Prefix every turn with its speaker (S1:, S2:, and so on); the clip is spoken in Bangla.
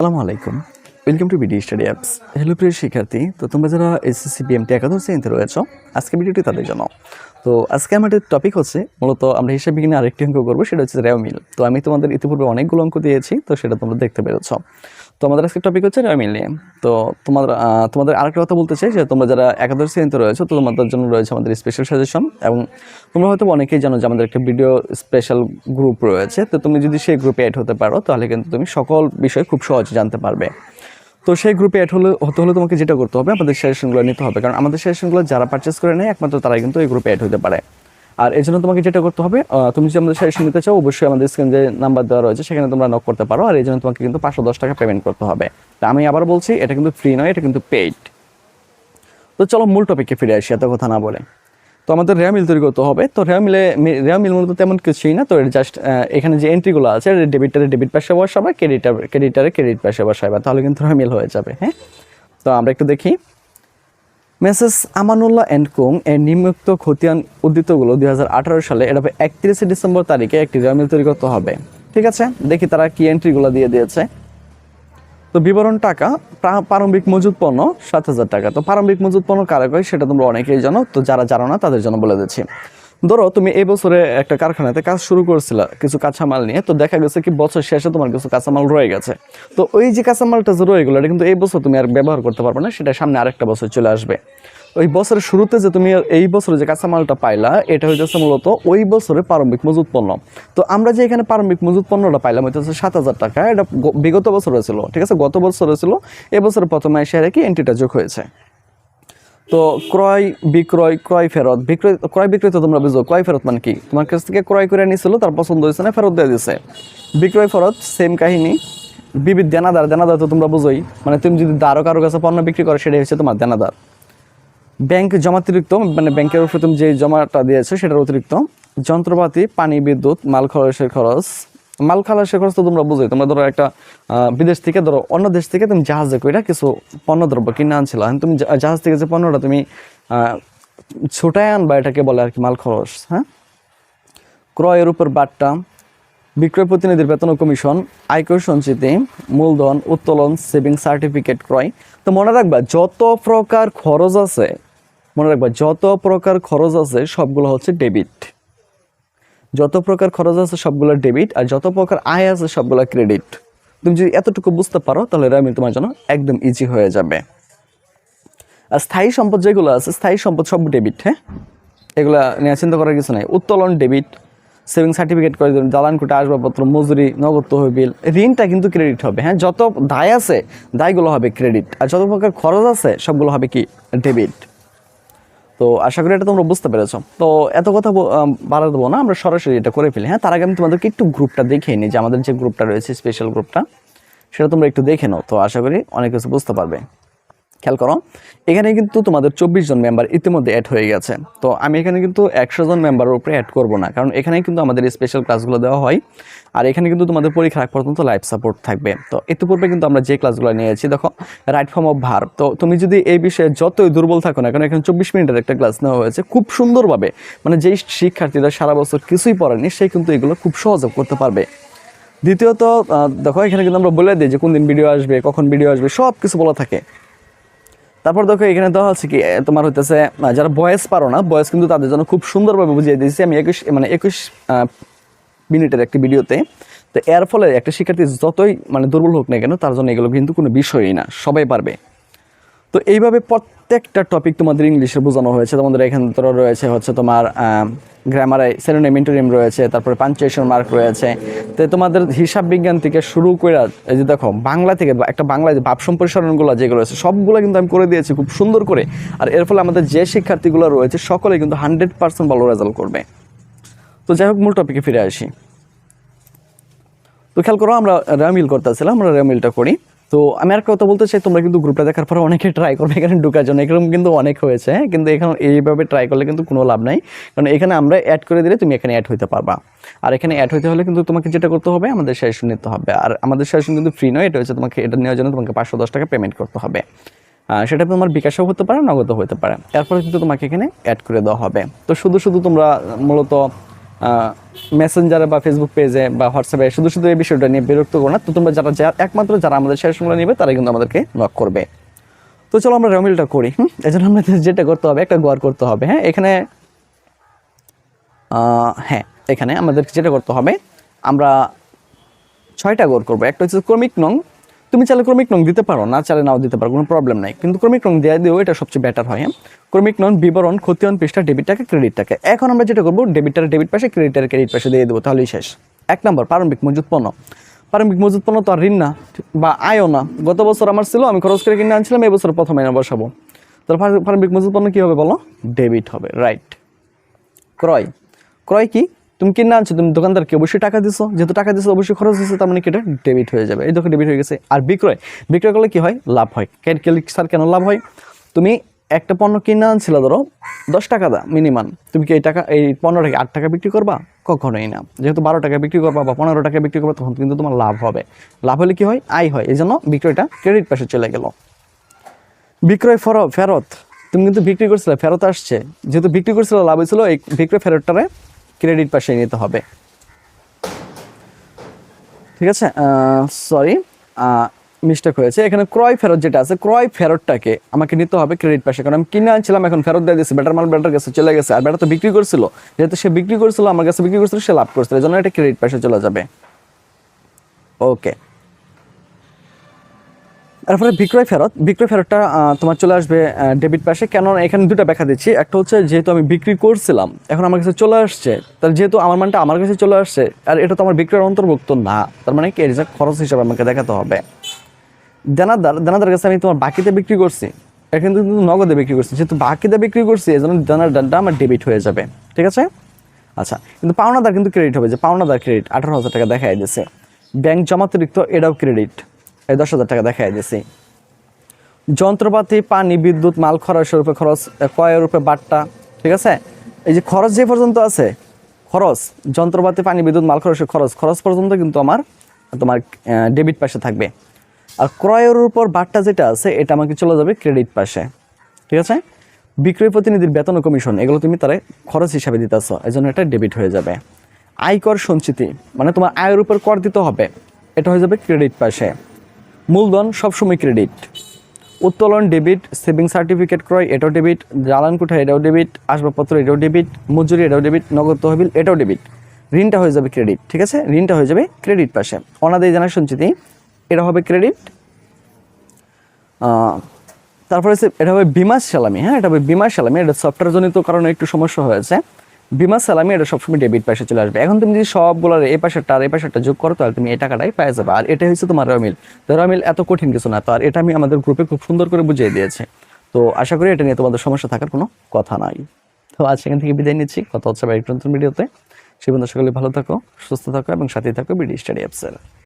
S1: আসসালামু আলাইকুম, welcome to BD study apps. Hello প্রিয় শিক্ষার্থী, তো তোমরা যারা এসএসসি বিএমটি একাদশ শ্রেণীতে রয়েছো, আজকে ভিডিওটি তাদের জন্য। তো আজকে আমাদের টপিক হচ্ছে মূলত আমরা হিসাব বিজ্ঞানে আরেকটি অঙ্ক করবো, সেটা হচ্ছে রেও মিল। তো আমি তোমাদের ইতিপূর্বে অনেকগুলো অঙ্ক দিয়েছি, তো সেটা তোমরা দেখতে পেরেছ। তো আমাদের আজকে টপিক হচ্ছে রেও মিল নিয়ে। তো তোমাদের আরেকটা কথা বলতে চাই যে তোমরা যারা একাদশ শ্রেণীতে রয়েছো, তো তোমাদের জন্য রয়েছে আমাদের স্পেশাল সাজেশন। এবং তোমরা হয়তো অনেকেই জানো যে আমাদের একটা ভিডিও স্পেশাল গ্রুপ রয়েছে। তো তুমি যদি সেই গ্রুপে অ্যাড হতে পারো, তাহলে কিন্তু তুমি সকল বিষয় খুব সহজে জানতে পারবে। তো সেই গ্রুপে অ্যাড হতে হলে তোমাকে যেটা করতে হবে, আমাদের সাজেশনগুলো নিতে হবে, কারণ আমাদের সাজেশনগুলো যারা পারচেস করে নেয় একমাত্র তারাই কিন্তু এই গ্রুপে অ্যাড হতে পারে। আর এই জন্য তোমাকে যেটা করতে হবে, তুমি যদি আমাদের সাজেশন নিতে চাও, অবশ্যই আমাদের স্ক্রিনে যে নাম্বার দেওয়া রয়েছে সেখানে তোমরা নক করতে পারো। আর এই জন্য তোমাকে কিন্তু 510 টাকা পেমেন্ট করতে হবে। তা আমি আবার বলছি, এটা কিন্তু ফ্রি নয়, এটা কিন্তু পেইড। তো চলো মূল টপিকে ফিরে আসি এত কথা না বলে। তো আমাদের রেও মিল তৈরি করতে হবে। তো রেও মিল মূলত তেমন কিছুই না। তো এটা জাস্ট এখানে যে এন্ট্রিগুলো আছে, ডেবিটারে ডেবিট পাশে বসাবে, ক্রেডিটারে ক্রেডিট পাশে বসাবে, তাহলে কিন্তু রেও মিল হয়ে যাবে। হ্যাঁ, তো আমরা একটু দেখি। মেসেস আমানুল্লাহ অ্যান্ড কোং এর নিম্নোক্ত খতিয়ান উদ্ধৃতগুলো 2018 সালে এটা 31 ডিসেম্বর তারিখে একটি রেও মিল তৈরি করতে হবে। ঠিক আছে, দেখি তারা কি এন্ট্রিগুলো দিয়ে দিয়েছে। তো বিবরণ টাকা, প্রারম্ভিক মজুদ পণ্য 7,000 টাকা। তো প্রারম্ভিক মজুদ পণ্য কারা কয় সেটা তোমরা অনেকেই জানো, তো যারা জানো না তাদের জন্য বলে দিচ্ছি। ধরো তুমি এই বছরে একটা কারখানাতে কাজ শুরু করেছিলে কিছু কাঁচামাল নিয়ে, তো দেখা গেছে কি বছর শেষে তোমার কিছু কাঁচামাল রয়ে গেছে। তো ওই যে কাঁচামালটা যে রয়ে গেলো, এটা কিন্তু এই বছর তুমি আর ব্যবহার করতে পারবে না, সেটা সামনে আরেকটা বছর চলে আসবে। ওই বছরের শুরুতে যে তুমি এই বছরে যে কাঁচামালটা পাইলা, এটা হইতেছে মূলত ওই বছরের প্রারম্ভিক মজুদ পণ্য। তো আমরা যে এখানে প্রারম্ভিক মজুদ পণ্যটা পাইলাম হইতেছে 7,000 টাকা। এটা বিগত বছরে ছিল, ঠিক আছে, গত বছরে ছিল। এবছর প্রথমে এসে আর কি এন্ট্রিটা যোগ হয়েছে। তো ক্রয় বিক্রয়, ক্রয় ফেরত, ক্রয় বিক্রয় তো তোমরা বুঝো। ক্রয় ফেরত মানে কি, তোমার কাছ থেকে ক্রয় করে নিয়েছিল, তার পছন্দ হয়েছে না, ফেরত দিয়ে দিয়েছে। বিক্রয় ফেরত সেম কাহিনী। বিবিধ দেনাদার, দেনাদার তো তোমরা বুঝোই, মানে তুমি যদি দারো কারো কাছে পণ্য বিক্রি করো, সেটাই হচ্ছে তোমার দেনাদার। ব্যাংক জমাতিরিক্ত, মানে ব্যাংকের উপরে তুমি যে জমাটা দিয়েছো সেটার অতিরিক্ত। যন্ত্রপাতি, পানি, বিদ্যুৎ, মাল খরচের খরচ। মাল খালাসের খরচ তো তোমরা বুঝোই। তোমরা ধরো একটা বিদেশ থেকে, ধরো অন্য দেশ থেকে তুমি জাহাজে কইরা কিছু পণ্যদ্রব্য কিনে আনছিল, তুমি জাহাজ থেকে যে পণ্যটা তুমি ছোটায় আনবা, এটাকে বলে আর কি মাল খরচ। হ্যাঁ, ক্রয়ের উপর বাট্টা, বিক্রয় প্রতিনিধির বেতন ও কমিশন, আয়কর সঞ্চিতি, মূলধন, উত্তোলন, সেভিং সার্টিফিকেট ক্রয়। তো মনে রাখবা যত প্রকার খরচ আছে, যত প্রকার খরচ আছে সবগুলো হচ্ছে ডেবিট। যত প্রকার খরচ আছে সবগুলো ডেবিট, আর যত প্রকার আয় আছে সবগুলো ক্রেডিট। তুমি যদি এতটুকু বুঝতে পারো, তাহলে আমি তোমার জন্য একদম ইজি হয়ে যাবে। আর স্থায়ী সম্পদ যেগুলো আছে, স্থায়ী সম্পদ সব ডেবিট। হ্যাঁ, এগুলা নিয়ে চিন্তা করার কিছু নাই। উত্তোলন ডেবিট, সেভিং সার্টিফিকেট করে দেবেন, দালান কোটা, আসবাবপত্র, মজুরি, নগদ তহবিল। ঋণটা কিন্তু ক্রেডিট হবে। হ্যাঁ, যত দায় আছে দায়গুলো হবে ক্রেডিট, আর যত প্রকার খরচ আছে সবগুলো হবে কি ডেবিট। তো আশা করি এটা তোমরা বুঝতে পেরেছো। তো এত কথা বাড়া দেবো না, আমরা সরাসরি এটা করে ফেলি। হ্যাঁ, তার আগে আমি তোমাদেরকে একটু গ্রুপটা দেখে নিই, যে আমাদের যে গ্রুপটা রয়েছে স্পেশাল গ্রুপটা, সেটা তোমরা একটু দেখে নাও। তো আশা করি অনেক কিছু বুঝতে পারবে। খেয়াল করো, এখানে কিন্তু তোমাদের 24 জন মেম্বার ইতিমধ্যে অ্যাড হয়ে গেছে। তো আমি এখানে কিন্তু 100 জন মেম্বারের উপরে অ্যাড করব না, কারণ এখানে কিন্তু আমাদের স্পেশাল ক্লাসগুলো দেওয়া হয়। আর এখানে কিন্তু তোমাদের পরীক্ষার আগ পর্যন্ত লাইভ সাপোর্ট থাকবে। তো ইতিপূর্বে কিন্তু আমরা যে ক্লাসগুলো নিয়েছি, দেখো রাইট ফর্ম অফ ভার্ব। তো তুমি যদি এই বিষয়ে যতই দুর্বল থাকো না, কারণ এখানে 24 মিনিটের একটা ক্লাস নেওয়া হয়েছে খুব সুন্দরভাবে, মানে যেই শিক্ষার্থীরা সারা বছর কিছুই পড়েনি, সে কিন্তু এগুলো খুব সহজে করতে পারবে। দ্বিতীয়ত দেখো, এখানে কিন্তু আমরা বলে দিই যে কোন দিন ভিডিও আসবে, কখন ভিডিও আসবে, সব কিছু বলা থাকে। তারপর দেখো এখানে দেওয়া হচ্ছে কি, তোমার হইতেছে যারা বয়েস পারো না, বয়েস কিন্তু তাদের জন্য খুব সুন্দরভাবে বুঝিয়ে দিয়েছি আমি 21 মিনিটের একটি ভিডিওতে। তো এর ফলে একটা শিক্ষার্থী যতই মানে দুর্বল হোক না কেন, তার জন্য এগুলো কিন্তু কোনো বিষয়ই না, সবাই পারবে। তো এইভাবে প্রত্যেকটা টপিক তোমাদের ইংলিশে বোঝানো হয়েছে। তোমাদের এখানে রয়েছে হচ্ছে তোমার গ্রামারে সিনোনিম, অ্যান্টোনিম রয়েছে, তারপরে পাঞ্চুয়েশন মার্ক রয়েছে। তো তোমাদের হিসাব বিজ্ঞান থেকে শুরু করে, এই যে দেখো বাংলা থেকে একটা বাংলায় যে ভাব সম্প্রসারণগুলো যেগুলো রয়েছে সবগুলো কিন্তু আমি করে দিয়েছি খুব সুন্দর করে। আর এর ফলে আমাদের যে শিক্ষার্থীগুলো রয়েছে সকলে কিন্তু 100% ভালো রেজাল্ট করবে। তো যাই হোক, মূল টপিকে ফিরে আসি। তো খেয়াল করো, আমরা রেও মিল করতেছিলাম, আমরা রেও মিলটা করি। তো আমি আর কথা বলতে চাই, তোমরা কিন্তু গ্রুপটা দেখার পরে অনেকে ট্রাই করবে এখানে ঢোকার জন্য, এরকম কিন্তু অনেক হয়েছে। কিন্তু এখানে এইভাবে ট্রাই করলে কিন্তু কোনো লাভ নাই, কারণ এখানে আমরা অ্যাড করে দিলে তুমি এখানে অ্যাড হতে পারবা। আর এখানে অ্যাড হতে হলে কিন্তু তোমাকে যেটা করতে হবে, আমাদের সাজেশন নিতে হবে। আর আমাদের সাজেশন কিন্তু ফ্রি নয়, এটা হচ্ছে তোমাকে এটা নেওয়ার জন্য তোমাকে 510 টাকা পেমেন্ট করতে হবে। সেটা তোমার বিকাশও হতে পারে, নগদও হতে পারে। এরপরে কিন্তু তোমাকে এখানে অ্যাড করে দেওয়া হবে। তো শুধু তোমরা মূলত মেসেঞ্জারে বা ফেসবুক পেজে বা হোয়াটসঅ্যাপে শুধু শুধু এই বিষয়টা নিয়ে বিরক্ত করো না। তো তোমরা একমাত্র যারা আমাদের সাজেশনগুলো নেবে তারাই কিন্তু আমাদেরকে নক করবে। তো চলো আমরা রেমিলটা করি। এই জন্য আমাদের যেটা করতে হবে, একটা গড় করতে হবে। হ্যাঁ, এখানে আমাদের যেটা করতে হবে, আমরা 6টা গড় করবো। একটা হচ্ছে ক্রমিক নং, তুমি চাইলে ক্রমিক নং দিতে পারো, না চাইলে নাও দিতে পারো, কোনো প্রবলেম নাই, কিন্তু ক্রমিক নং দিয়ে দিও, এটা সবচেয়ে বেটার হয়। ক্রমিক নং, বিবরণ, ক্ষতিয়ন পৃষ্ঠা, ডেবিট টাকা, ক্রেডিট টাকা। এখন আমরা যেটা করবো, ডেবিটটার ডেবিট পাশে, ক্রেডিটের ক্রেডিট পাশে দিয়ে দেবো, তাহলেই শেষ। 1 নম্বর প্রারম্ভিক মজুত পণ্য। প্রারম্ভিক মজুত পণ্য তো আর ঋণ না বা আয়ও না। গত বছর আমার ছিল, আমি খরচ করে কিনে আনছিলাম, এই বছর প্রথমে না বসাবো, তাহলে প্রারম্ভিক মজুত পণ্য কী হবে বলো? ডেবিট হবে, রাইট। ক্রয়, ক্রয় কি? তুমি কিনে আনছো, তুমি দোকানদারকে অবশ্যই টাকা দিছো, যেহেতু টাকা দিছো অবশ্যই খরচ দিচ্ছে, তার মানে কি এটা ডেবিট হয়ে যাবে। এই দেখো ডেবিট হয়ে গেছে। আর বিক্রয়, বিক্রয় করলে কি হয়? লাভ হয়। স্যার কেন লাভ হয়? তুমি একটা পণ্য কিনে আনছিল, ধরো 10 টাকা দা মিনিমাম, তুমি কি এই পণ্যটাকে 8 টাকা বিক্রি করবা? কখনোই না। যেহেতু 12 টাকা বিক্রি করবা বা 15 টাকা বিক্রি করবা, তখন কিন্তু তোমার লাভ হবে। লাভ হলে কি হয়? আয় হয়। এই জন্য বিক্রয়টা ক্রেডিট পাশে চলে গেল। বিক্রয় ফেরত, তুমি কিন্তু বিক্রি করছিলে, ফেরত আসছে, যেহেতু বিক্রি করছিল লাভ হয়েছিল, এই বিক্রয় ফেরতটারে ক্রেডিট পাশে নিতে হবে। ঠিক আছে, সরি মিস্টেক হয়েছে এখানে। ক্রয় ফেরত যেটা আছে, ক্রয় ফেরতটাকে আমাকে নিতে হবে ক্রেডিট পাশে, কারণ আমি কিনে আনছিলাম, এখন ফেরত দিয়ে দিচ্ছি, বেটার মাল বেটার কাছে চলে গেছে, আর বেটা তো বিক্রি করছিল, যেহেতু সে বিক্রি করছিল আমার কাছে বিক্রি করছিল, সে লাভ করছিল, এই জন্য এটা ক্রেডিট পাশে চলে যাবে। ওকে, তারপরে বিক্রয় ফেরতটা তোমার চলে আসবে ডেবিট পাশে। কেন? এখানে দুটো ব্যাখ্যা দিচ্ছি। একটা হচ্ছে, যেহেতু আমি বিক্রি করছিলাম, এখন আমার কাছে চলে আসছে, তাহলে যেহেতু আমার মানটা আমার কাছে চলে আসছে, আর এটা তো আমার বিক্রয়ের অন্তর্ভুক্ত না, তার মানে কি এটা খরচ হিসাবে আমাকে দেখাতে হবে। দেনাদার কাছে আমি তোমার বাকিতে বিক্রি করছি, এখন কিন্তু নগদে বিক্রি করছি, যেহেতু বাকিতে বিক্রি করছি, এই জন্য দেনাদারটা আমার ডেবিট হয়ে যাবে। ঠিক আছে, আচ্ছা। কিন্তু পাওনাদার কিন্তু ক্রেডিট হবে, যে পাওনাদার ক্রেডিট 18,000 টাকা দেখাই দিয়েছে। ব্যাংক জমাতিরিক্ত, এটাও ক্রেডিট, এই 10,000 টাকা দেখাই দিয়েছি। যন্ত্রপাতি, পানি, বিদ্যুৎ, মাল খরচের উপরে খরচ, ক্রয়ের উপরে বাট্টা। ঠিক আছে, এই যে খরচ যে পর্যন্ত আছে, খরচ, যন্ত্রপাতি, পানি, বিদ্যুৎ, মাল খরচের খরচ পর্যন্ত কিন্তু তোমার ডেবিট পাশে থাকবে। আর ক্রয়ের উপর বাট্টা যেটা আছে, এটা আমাকে চলে যাবে ক্রেডিট পাশে। ঠিক আছে, বিক্রয় প্রতিনিধির বেতন ও কমিশন, এগুলো তুমি তারা খরচ হিসাবে দিতেছো, এই জন্য এটা ডেবিট হয়ে যাবে। আয়কর সঞ্চিতি, মানে তোমার আয়ের উপর কর দিতে হবে, এটা হয়ে যাবে ক্রেডিট পাশে। মূলধন সবসময় ক্রেডিট। উত্তোলন ডেবিট, সেভিং সার্টিফিকেট ক্রয়, এটাও ডেবিট, জ্বালান কোঠা, এটাও ডেবিট, আসবাবপত্র, এটাও ডেবিট, মজুরি, এটাও ডেবিট, নগদ তহবিল, এটাও ডেবিট। ঋণটা হয়ে যাবে ক্রেডিট। ঠিক আছে, ঋণটা হয়ে যাবে ক্রেডিট পাশে। অনাদায়ী জানা সঞ্চিতি, এটা হবে ক্রেডিট। তারপরে এটা হবে বিমা সালামি। হ্যাঁ, এটা হবে বিমা সালামি, এটা সফটওয়্যার জনিত কারণে একটু সমস্যা হয়েছে। বিমা সালামি, এটা সবসময় ডেবিট পাশে চলে আসবে। এখন তুমি যদি সবগুলোর এই পাশেরটা আর এই পাশেরটা যোগ করো, তাহলে তুমি এই টাকাটাই পেয়ে যাবে। আর এটা হচ্ছে তোমার রমিল। তো রমিল এত কঠিন কিছু না, তো আর এটা আমি আমাদের গ্রুপে খুব সুন্দর করে বুঝিয়ে দিয়েছি। তো আশা করি এটা নিয়ে তোমাদের সমস্যা থাকার কোনো কথা নাই। তো আজ সেখান থেকে বিদায় নিচ্ছি, কথা হচ্ছে আবার একটা নতুন ভিডিওতে। সেই বন্ধু সকলে ভালো থাকো, সুস্থ থাকো এবং সাথেই থাকো বিডি স্টাডি অ্যাপসের।